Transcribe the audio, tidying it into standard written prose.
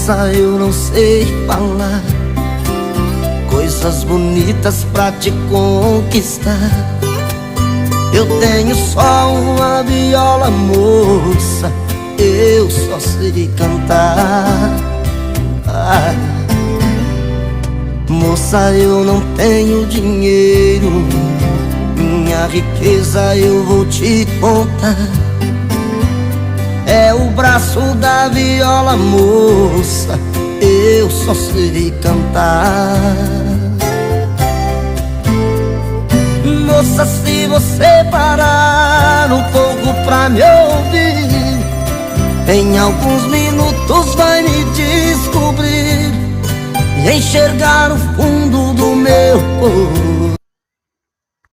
Moça, eu não sei falar coisas bonitas pra te conquistar. Eu tenho só uma viola, moça, eu só sei cantar. Moça, eu não tenho dinheiro, minha riqueza eu vou te contar. É o braço da viola, moça, eu só sei cantar. Moça, se você parar um pouco pra me ouvir, em alguns minutos vai me descobrir e enxergar o fundo do meu coração.